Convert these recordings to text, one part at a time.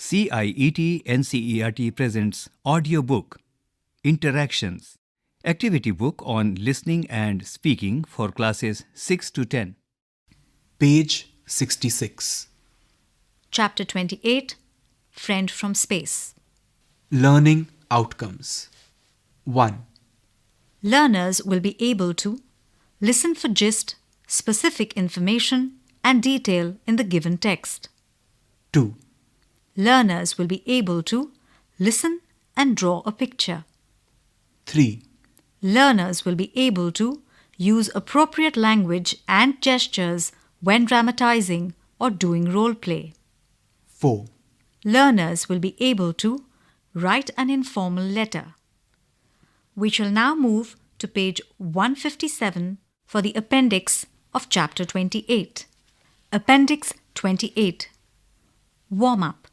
CIET NCERT presents audiobook Interactions, activity book on listening and speaking for classes 6 to 10. Page 66. Chapter 28, Friend from Space. Learning Outcomes. 1. Learners will be able to listen for gist, specific information, and detail in the given text. 2. Learners will be able to listen and draw a picture. 3. Learners will be able to use appropriate language and gestures when dramatizing or doing role play. 4. Learners will be able to write an informal letter. We shall now move to page 157 for the appendix of chapter 28. Appendix 28. Warm-up.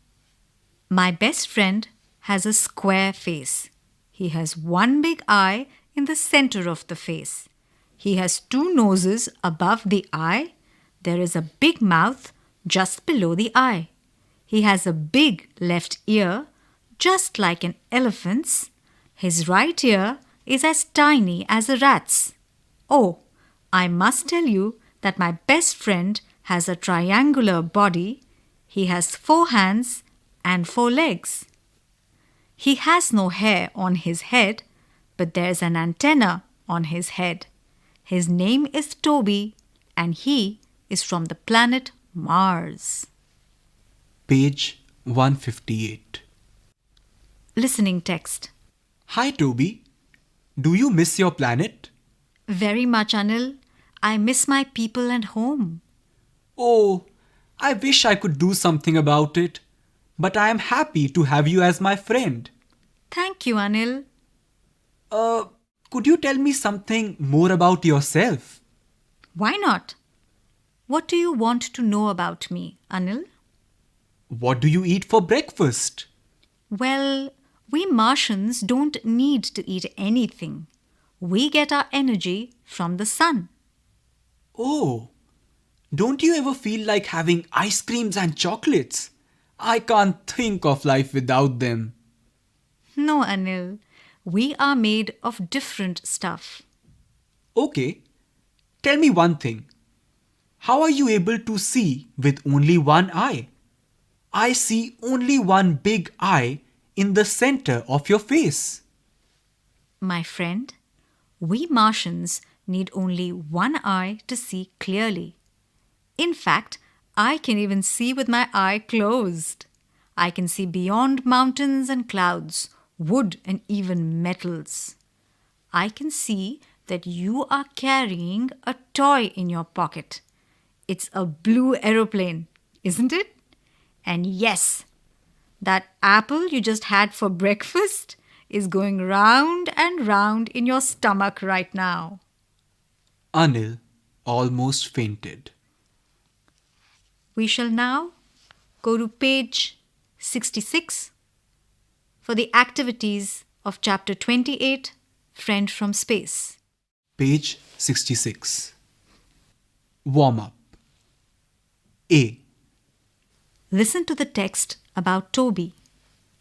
My best friend has a square face. He has one big eye in the center of the face. He has two noses above the eye. There is a big mouth just below the eye. He has a big left ear, just like an elephant's. His right ear is as tiny as a rat's. Oh, I must tell you that my best friend has a triangular body. He has 4 hands and 4 legs. He has no hair on his head, but there's an antenna on his head. His name is Toby, and he is from the planet Mars. Page 158. Listening text. Hi Toby. Do you miss your planet? Very much, Anil. I miss my people and home. Oh, I wish I could do something about it. But I am happy to have you as my friend. Thank you, Anil. Could you tell me something more about yourself? Why not? What do you want to know about me, Anil? What do you eat for breakfast? Well, we Martians don't need to eat anything. We get our energy from the sun. Oh, don't you ever feel like having ice creams and chocolates? I can't think of life without them. No, Anil. We are made of different stuff. Okay, tell me one thing. How are you able to see with only one eye? I see only one big eye in the center of your face. My friend, we Martians need only one eye to see clearly. In fact, I can even see with my eye closed. I can see beyond mountains and clouds, wood and even metals. I can see that you are carrying a toy in your pocket. It's a blue aeroplane, isn't it? And yes, that apple you just had for breakfast is going round and round in your stomach right now. Anil almost fainted. We shall now go to page 66 for the activities of chapter 28, Friend from Space. Page 66. Warm-up. A. Listen to the text about Toby.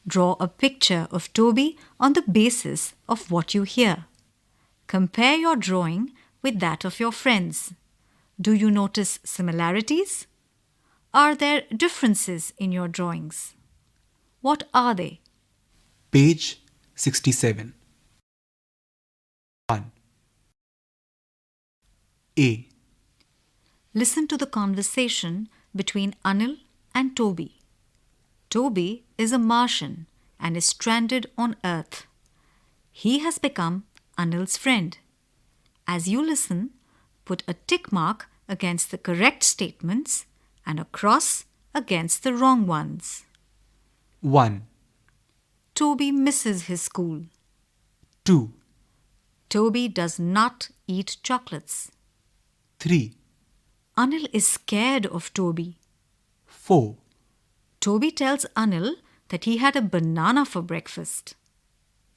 Draw a picture of Toby on the basis of what you hear. Compare your drawing with that of your friends. Do you notice similarities? Are there differences in your drawings? What are they? Page 67. 1. A. Listen to the conversation between Anil and Toby. Toby is a Martian and is stranded on Earth. He has become Anil's friend. As you listen, put a tick mark against the correct statements and a cross against the wrong ones. 1. Toby misses his school. 2. Toby does not eat chocolates. 3. Anil is scared of Toby. 4. Toby tells Anil that he had a banana for breakfast.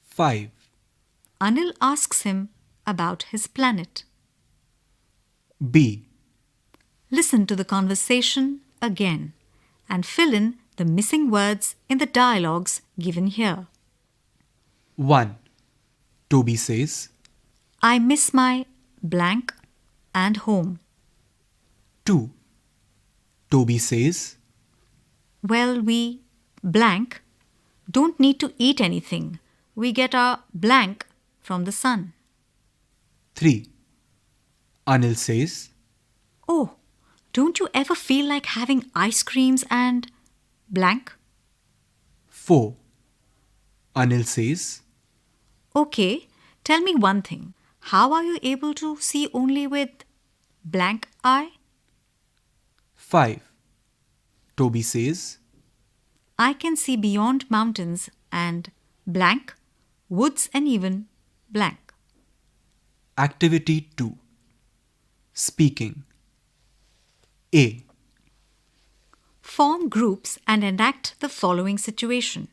5. Anil asks him about his planet. B. Listen to the conversation again and fill in the missing words in the dialogues given here. 1. Toby says. I miss my blank and home. 2. Toby says. Well, we blank don't need to eat anything. We get our blank from the sun. 3. Anil says. Oh, don't you ever feel like having ice creams and blank? 4. Anil says. Okay, tell me one thing. How are you able to see only with blank eye? 5. Toby says. I can see beyond mountains and blank, woods and even blank. Activity 2. Speaking. A. Form groups and enact the following situation.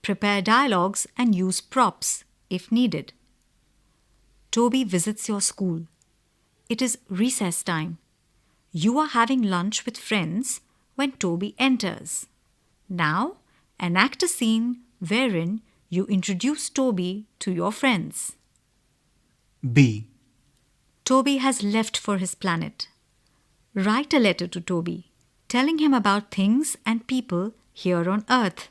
Prepare dialogues and use props if needed. Toby visits your school. It is recess time. You are having lunch with friends when Toby enters. Now, enact a scene wherein you introduce Toby to your friends. B. Toby has left for his planet. Write a letter to Toby, telling him about things and people here on Earth.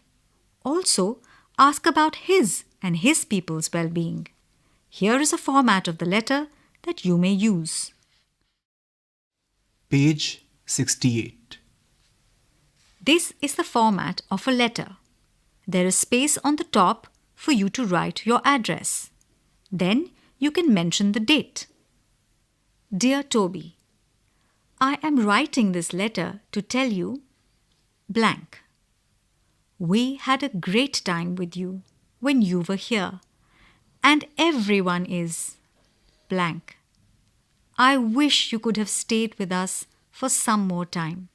Also, ask about his and his people's well-being. Here is a format of the letter that you may use. Page 68. This is the format of a letter. There is space on the top for you to write your address. Then you can mention the date. Dear Toby, I am writing this letter to tell you blank. We had a great time with you when you were here, and everyone is blank. I wish you could have stayed with us for some more time.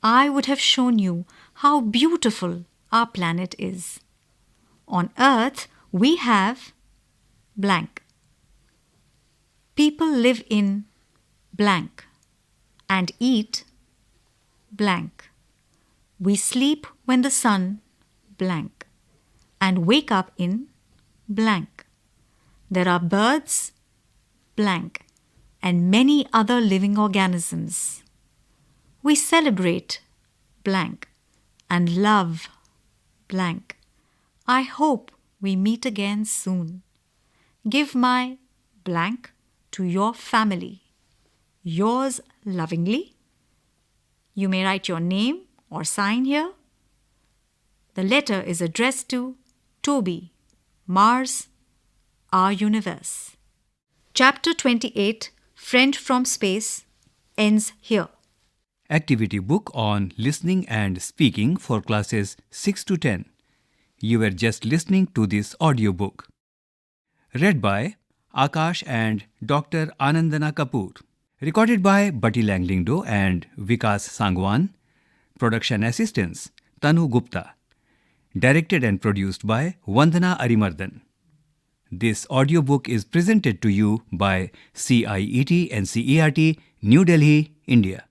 I would have shown you how beautiful our planet is. On Earth, we have blank. People live in blank and eat blank. We sleep when the sun blank and wake up in blank. There are birds blank and many other living organisms. We celebrate blank and love blank. I hope we meet again soon. Give my blank to your family. Yours lovingly. You may write your name or sign here. The letter is addressed to Toby, Mars, our universe. Chapter 28, Friend from Space, ends here. Activity book on listening and speaking for classes 6 to 10. You were just listening to this audiobook. Read by Akash and Dr. Anandana Kapoor. Recorded by Bati Langlingdo and Vikas Sangwan. Production assistants Tanu Gupta. Directed and produced by Vandana Arimardhan. This audiobook is presented to you by CIET NCERT, New Delhi, India.